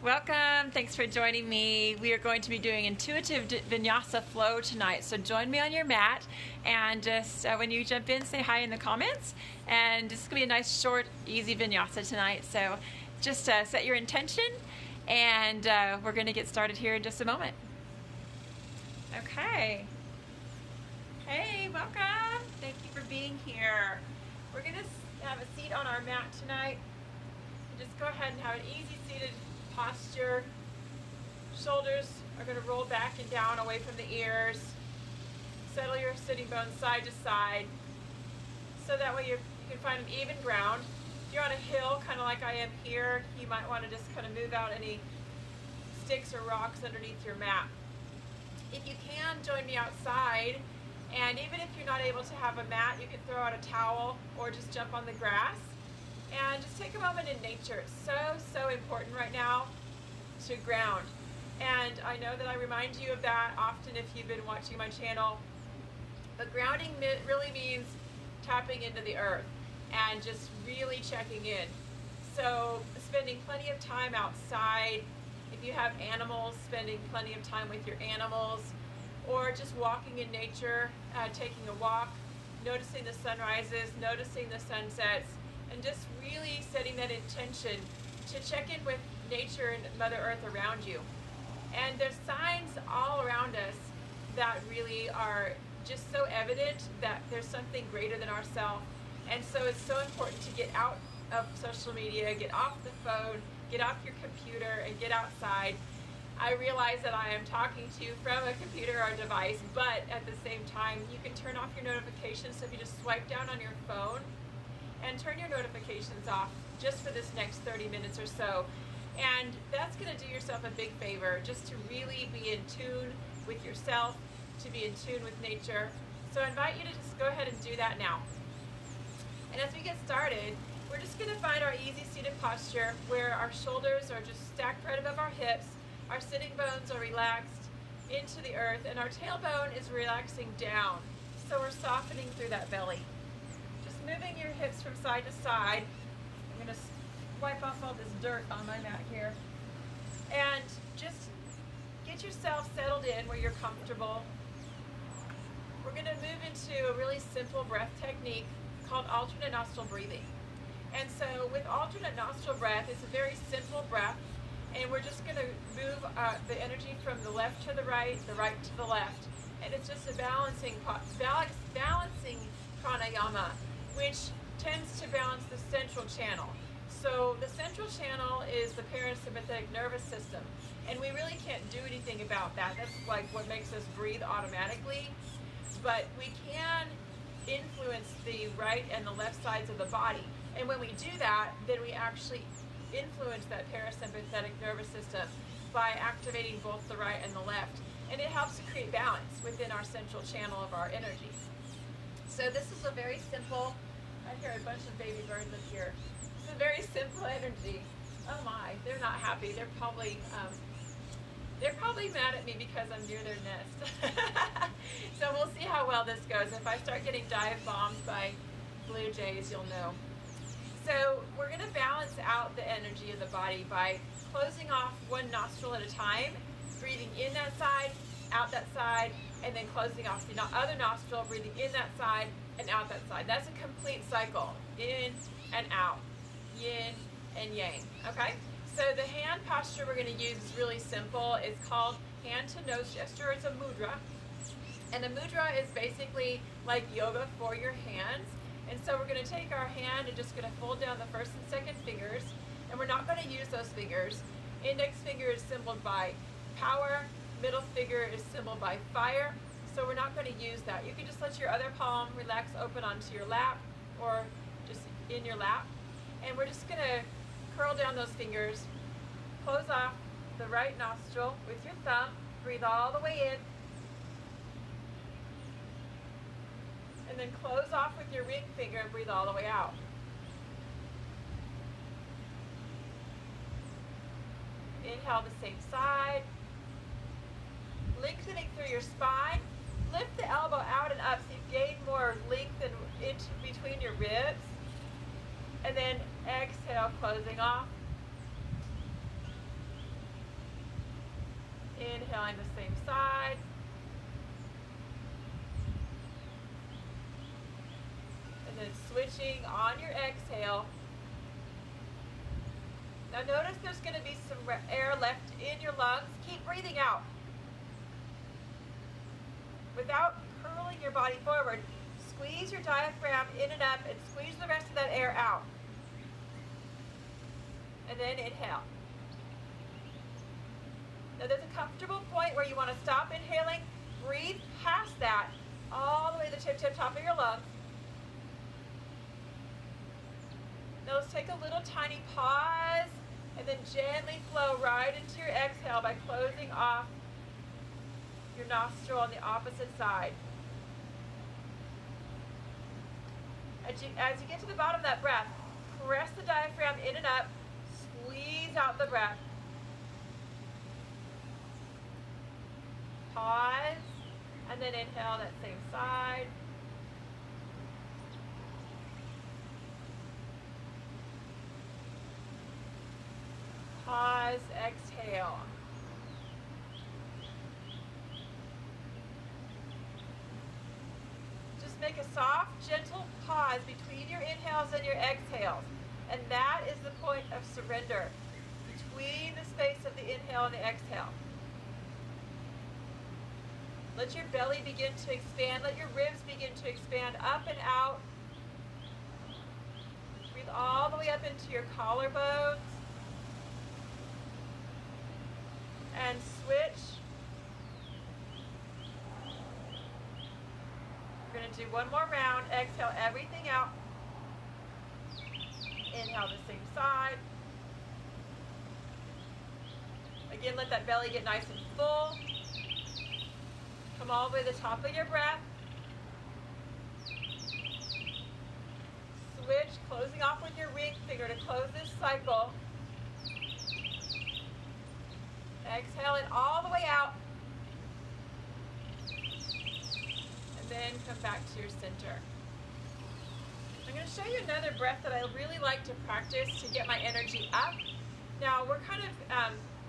Welcome. Thanks for joining me. We are going to be doing intuitive vinyasa flow tonight. So join me on your mat, and just when you jump in, say hi in the comments. And this is going to be a nice, short, easy vinyasa tonight. So just set your intention, and we're going to get started here in just a moment. Okay. Hey, welcome. Thank you for being here. We're going to have a seat on our mat tonight. Just go ahead and have an easy seated posture. Shoulders are going to roll back and down away from the ears. Settle your sitting bones side to side, so that way you can find an even ground. If you're on a hill, kind of like I am here, you might want to just kind of move out any sticks or rocks underneath your mat. If you can, join me outside, and even if you're not able to have a mat, you can throw out a towel or just jump on the grass. And just take a moment in nature. It's so important right now to ground. And I know that I remind you of that often if you've been watching my channel. But grounding really means tapping into the earth and just really checking in. So spending plenty of time outside. If you have animals, spending plenty of time with your animals. Or just walking in nature, taking a walk, noticing the sunrises, noticing the sunsets, and just really setting that intention to check in with nature and Mother Earth around you. And there's signs all around us that really are just so evident that there's something greater than ourselves. And so it's so important to get out of social media, get off the phone, get off your computer, and get outside. I realize that I am talking to you from a computer or device, but at the same time, you can turn off your notifications. So if you just swipe down on your phone and turn your notifications off just for this next 30 minutes or so. And that's going to do yourself a big favor, just to really be in tune with yourself, to be in tune with nature. So I invite you to just go ahead and do that now. And as we get started, we're just going to find our easy seated posture where our shoulders are just stacked right above our hips, our sitting bones are relaxed into the earth, and our tailbone is relaxing down. So we're softening through that belly. Moving your hips from side to side. I'm going to wipe off all this dirt on my mat here. And just get yourself settled in where you're comfortable. We're going to move into a really simple breath technique called alternate nostril breathing. And so with alternate nostril breath, it's a very simple breath. And we're just going to move the energy from the left to the right to the left. And it's just a balancing pranayama, which tends to balance the central channel. So the central channel is the parasympathetic nervous system, and we really can't do anything about that. That's like what makes us breathe automatically. But we can influence the right and the left sides of the body. And when we do that, then we actually influence that parasympathetic nervous system by activating both the right and the left. And it helps to create balance within our central channel of our energy. So this is a very simple, I hear a bunch of baby birds up here. It's a very simple energy. Oh my, they're not happy. They're probably mad at me because I'm near their nest. So we'll see how well this goes. If I start getting dive bombed by blue jays, you'll know. So we're going to balance out the energy of the body by closing off one nostril at a time, breathing in that side, out that side, and then closing off the other nostril, breathing in that side and out that side. That's a complete cycle. In and out. Yin and yang. Okay? So the hand posture we're going to use is really simple. It's called hand to nose gesture. It's a mudra. And a mudra is basically like yoga for your hands. And so we're going to take our hand and just going to fold down the first and second fingers. And we're not going to use those fingers. Index finger is symbolized by power. Middle finger is symbolized by fire. So we're not going to use that. You can just let your other palm relax open onto your lap or just in your lap. And we're just going to curl down those fingers. Close off the right nostril with your thumb. Breathe all the way in. And then close off with your ring finger and breathe all the way out. Inhale the same side. Lengthening through your spine. Lift the elbow out and up so you gain more length into between your ribs. And then exhale, closing off. Inhaling the same side. And then switching on your exhale. Now notice there's going to be some air left in your lungs. Keep breathing out. Without curling your body forward, squeeze your diaphragm in and up and squeeze the rest of that air out. And then inhale. Now there's a comfortable point where you want to stop inhaling. Breathe past that all the way to the tip top of your lungs. Now let's take a little tiny pause and then gently flow right into your exhale by closing off your nostril on the opposite side. As you get to the bottom of that breath, press the diaphragm in and up, squeeze out the breath. Pause, and then inhale that same side. Pause, exhale. Just make a soft, gentle pause between your inhales and your exhales. And that is the point of surrender, between the space of the inhale and the exhale. Let your belly begin to expand. Let your ribs begin to expand up and out. Breathe all the way up into your collarbones. And switch. We're going to do one more round. Exhale everything out. Inhale the same side. Again, let that belly get nice and full. Come all the way to the top of your breath. Switch, closing off with your ring finger to close this cycle. Exhale it all the way out. And then come back to your center. I'm going to show you another breath that I really like to practice to get my energy up. Now we're kind of,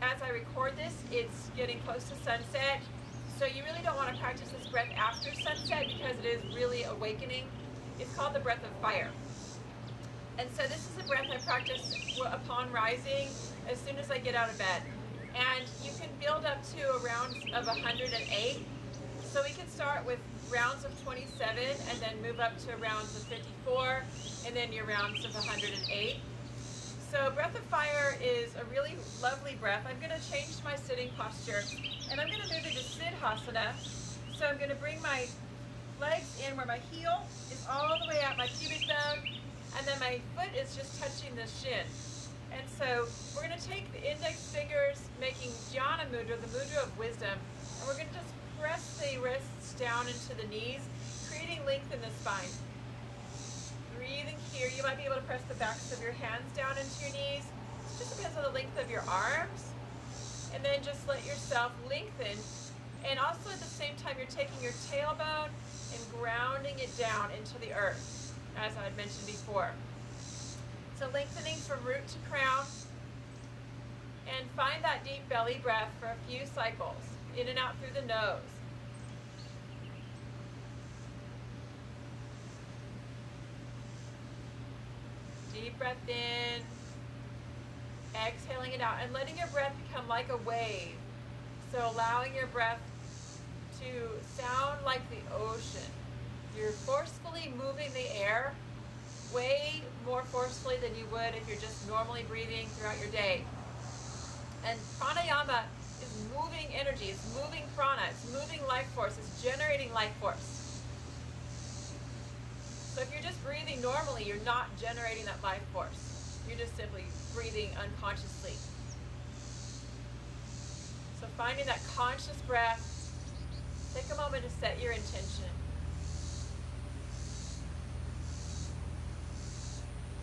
as I record this, it's getting close to sunset. So you really don't want to practice this breath after sunset because it is really awakening. It's called the breath of fire. And so this is a breath I practice upon rising as soon as I get out of bed. And you can build up to a rounds of 108. So we can start with rounds of 27 and then move up to rounds of 54 and then your rounds of 108. So breath of fire is a really lovely breath. I'm going to change my sitting posture and I'm going to move into Siddhasana. So I'm going to bring my legs in where my heel is all the way out my pubic bone and then my foot is just touching the shin. And so we're going to take the index fingers making Jnana Mudra, the mudra of wisdom, and we're going to just press the wrists down into the knees, creating length in the spine. Breathing here, you might be able to press the backs of your hands down into your knees. It just depends on the length of your arms. And then just let yourself lengthen. And also at the same time, you're taking your tailbone and grounding it down into the earth, as I had mentioned before. So lengthening from root to crown. And find that deep belly breath for a few cycles, in and out through the nose. Deep breath in, exhaling it out, and letting your breath become like a wave. So allowing your breath to sound like the ocean. You're forcefully moving the air way more forcefully than you would if you're just normally breathing throughout your day. And pranayama is moving energy, it's moving prana, it's moving life force, it's generating life force. So if you're just breathing normally, you're not generating that life force. You're just simply breathing unconsciously. So finding that conscious breath, take a moment to set your intention.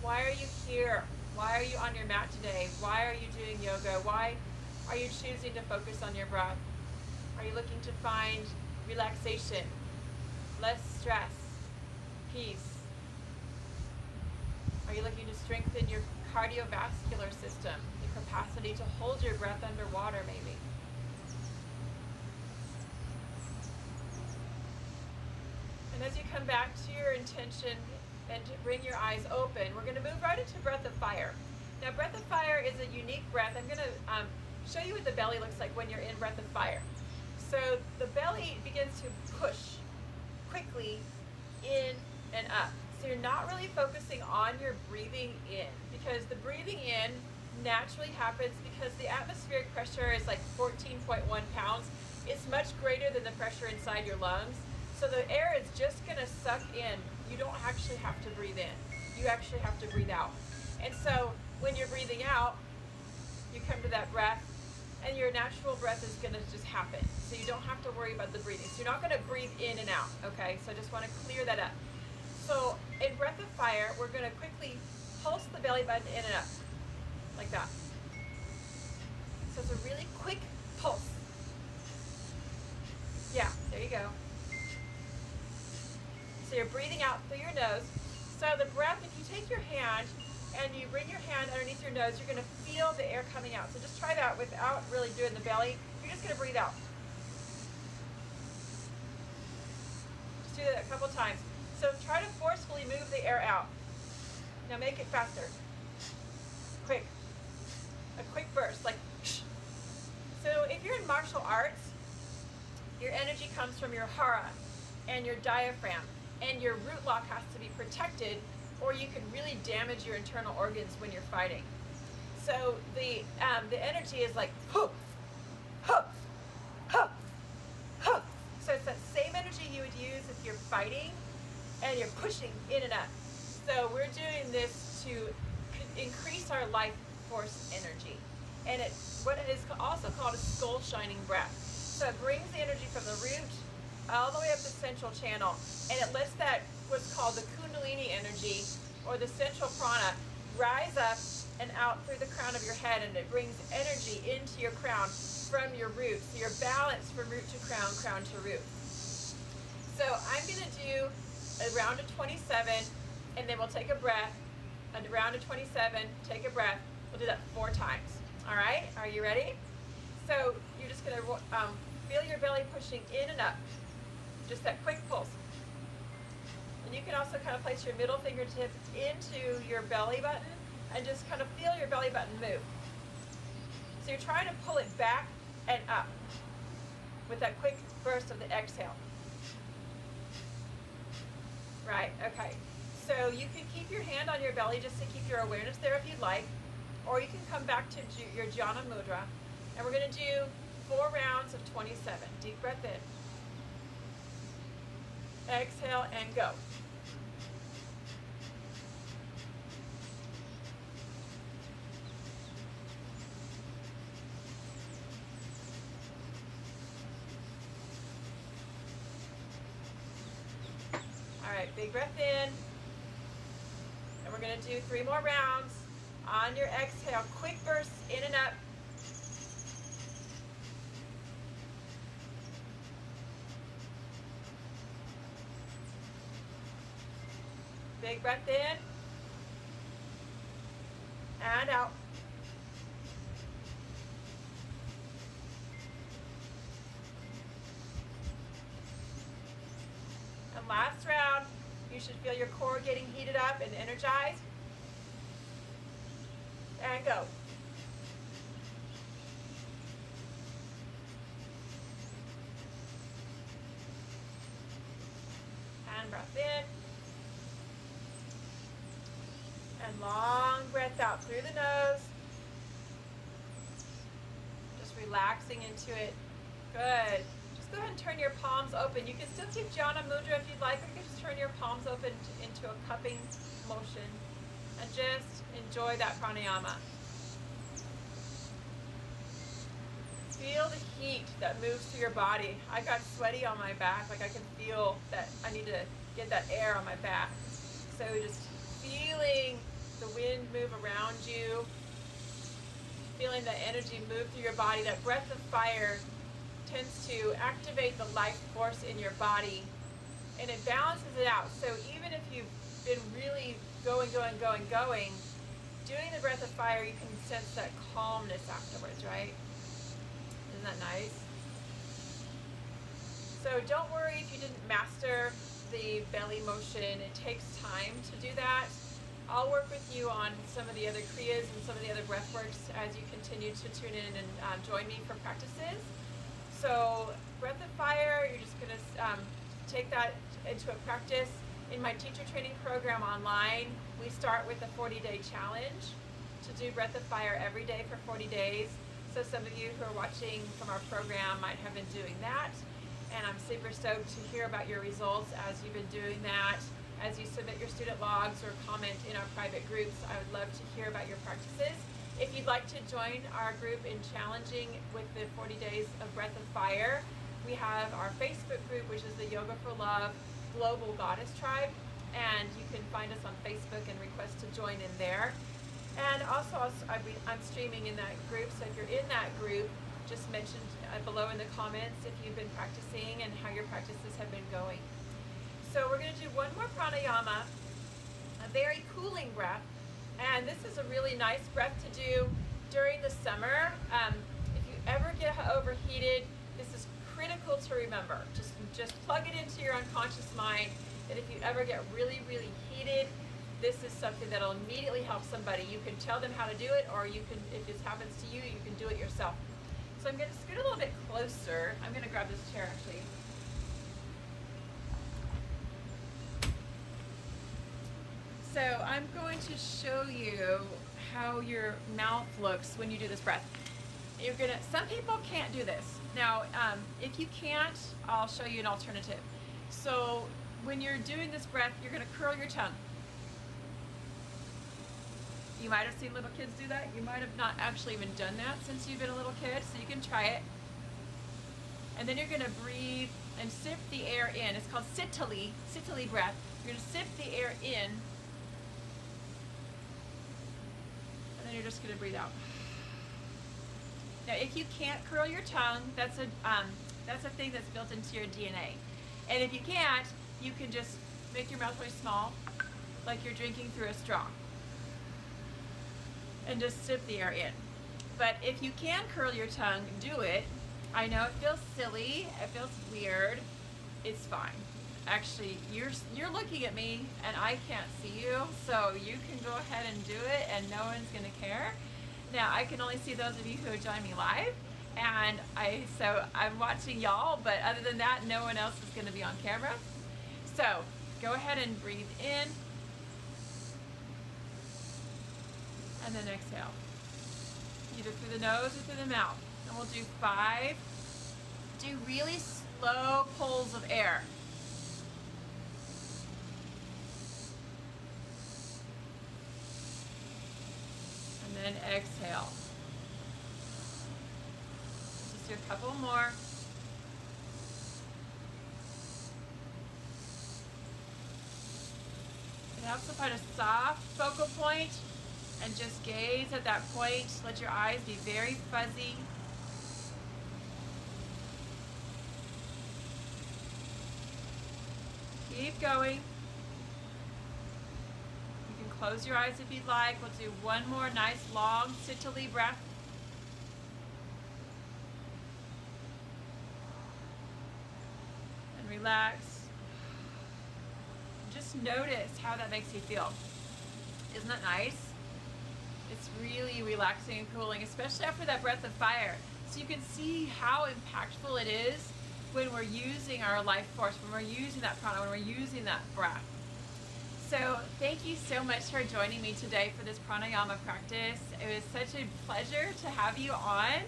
Why are you here? Why are you on your mat today? Why are you doing yoga? Why are you choosing to focus on your breath? Are you looking to find relaxation, less stress, peace? Are you looking to strengthen your cardiovascular system, the capacity to hold your breath underwater maybe? And as you come back to your intention and to bring your eyes open, we're going to move right into breath of fire. Now, breath of fire is a unique breath. I'm going to show you what the belly looks like when you're in breath of fire. So the belly begins to push quickly in and up. So you're not really focusing on your breathing in, because the breathing in naturally happens because the atmospheric pressure is like 14.1 pounds. It's much greater than the pressure inside your lungs. So the air is just going to suck in. You don't actually have to breathe in. You actually have to breathe out. And so when you're breathing out, you come to that breath, and your natural breath is going to just happen. So you don't have to worry about the breathing. So you're not going to breathe in and out, okay? So I just want to clear that up. So in breath of fire, we're going to quickly pulse the belly button in and up, like that. So it's a really quick pulse. Yeah, there you go. So you're breathing out through your nose. So the breath, if you take your hand and you bring your hand underneath your nose, you're going to feel the air coming out. So just try that without really doing the belly. You're just going to breathe out. Just do that a couple times. So try to forcefully move the air out. Now make it faster. Quick. A quick burst, like shh. So if you're in martial arts, your energy comes from your hara and your diaphragm, and your root lock has to be protected, or you can really damage your internal organs when you're fighting. So the energy is like hoop, hoop, hoop, hoop. So it's that same energy you would use if you're fighting and you're pushing in and up. So we're doing this to increase our life force energy. And it's what is also called a skull shining breath. So it brings the energy from the root all the way up the central channel, and it lets that, what's called the kundalini energy, or the central prana, rise up and out through the crown of your head, and it brings energy into your crown from your root. So you're balanced from root to crown, crown to root. So I'm going to do a round of 27, and then we'll take a breath. A round of 27, take a breath. We'll do that 4 times. All right? Are you ready? So you're just going to feel your belly pushing in and up. Just that quick pulse. And you can also kind of place your middle fingertip into your belly button and just kind of feel your belly button move. So you're trying to pull it back and up with that quick burst of the exhale. Right, okay. So you can keep your hand on your belly just to keep your awareness there if you'd like, or you can come back to your Jhana Mudra, and we're going to do 4 rounds of 27. Deep breath in. Exhale and go. All right, big breath in. And we're going to do 3 more rounds. On your exhale, quick bursts in and up. Big breath in and out. And last round, you should feel your core getting heated up and energized. And go. And breath in. And long breath out through the nose. Just relaxing into it. Good. Just go ahead and turn your palms open. You can still keep Jhana Mudra if you'd like, or you can just turn your palms open into a cupping motion. And just enjoy that pranayama. Feel the heat that moves through your body. I got sweaty on my back, like I can feel that I need to get that air on my back. So just feeling the wind move around you, feeling the energy move through your body. That breath of fire tends to activate the life force in your body, and it balances it out. So even if you've been really going, doing the breath of fire, you can sense that calmness afterwards, right? Isn't that nice? So don't worry if you didn't master the belly motion. It takes time to do that. I'll work with you on some of the other kriyas and some of the other breath works as you continue to tune in and join me for practices. So breath of fire, you're just going to take that into a practice. In my teacher training program online, we start with a 40-day challenge to do breath of fire every day for 40 days. So some of you who are watching from our program might have been doing that. And I'm super stoked to hear about your results as you've been doing that. As you submit your student logs or comment in our private groups, I would love to hear about your practices. If you'd like to join our group in challenging with the 40 days of breath of fire, we have our Facebook group, which is the Yoga for Love Global Goddess Tribe, and you can find us on Facebook and request to join in there. And also I'm streaming in that group, so if you're in that group, just mention below in the comments if you've been practicing and how your practices have been going. So we're going to do one more pranayama, a very cooling breath, and this is a really nice breath to do during the summer. If you ever get overheated, this is critical to remember. Just plug it into your unconscious mind that if you ever get really, really heated, this is something that'll immediately help somebody. You can tell them how to do it, or you can, if this happens to you, you can do it yourself. So I'm going to scoot a little bit closer. I'm going to grab this chair actually. So I'm going to show you how your mouth looks when you do this breath. Some people can't do this. Now, if you can't, I'll show you an alternative. So when you're doing this breath, you're going to curl your tongue. You might have seen little kids do that. You might have not actually even done that since you've been a little kid, so you can try it. And then you're going to breathe and sip the air in. It's called Sitali breath. You're going to sip the air in, and then you're just going to breathe out. Now, if you can't curl your tongue, that's a thing that's built into your DNA. And if you can't, you can just make your mouth really small, like you're drinking through a straw, and just sip the air in. But if you can curl your tongue, do it. I know it feels silly, it feels weird. It's fine. Actually, you're looking at me and I can't see you, so you can go ahead and do it and no one's gonna care. Now, I can only see those of you who join me live, and so I'm watching y'all, but other than that, no one else is gonna be on camera. So go ahead and breathe in, and then exhale, either through the nose or through the mouth. And we'll do 5. Do really slow pulls of air. And then exhale. Just do a couple more. It helps to find a soft focal point and just gaze at that point. Let your eyes be very fuzzy. Keep going. You can close your eyes if you'd like. We'll do one more nice long Sitali breath. And relax. Just notice how that makes you feel. Isn't that nice? It's really relaxing and cooling, especially after that breath of fire. So you can see how impactful it is when we're using our life force, when we're using that prana, when we're using that breath. So thank you so much for joining me today for this pranayama practice. It was such a pleasure to have you on.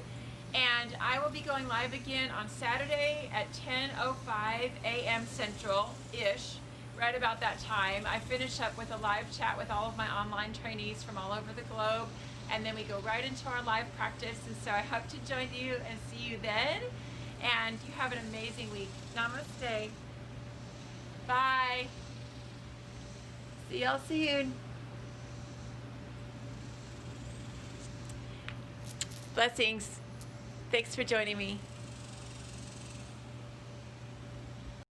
And I will be going live again on Saturday at 10:05 a.m. Central-ish. Right about that time. I finish up with a live chat with all of my online trainees from all over the globe, and then we go right into our live practice. And so I hope to join you and see you then. And you have an amazing week. Namaste. Bye. See y'all soon. Blessings. Thanks for joining me.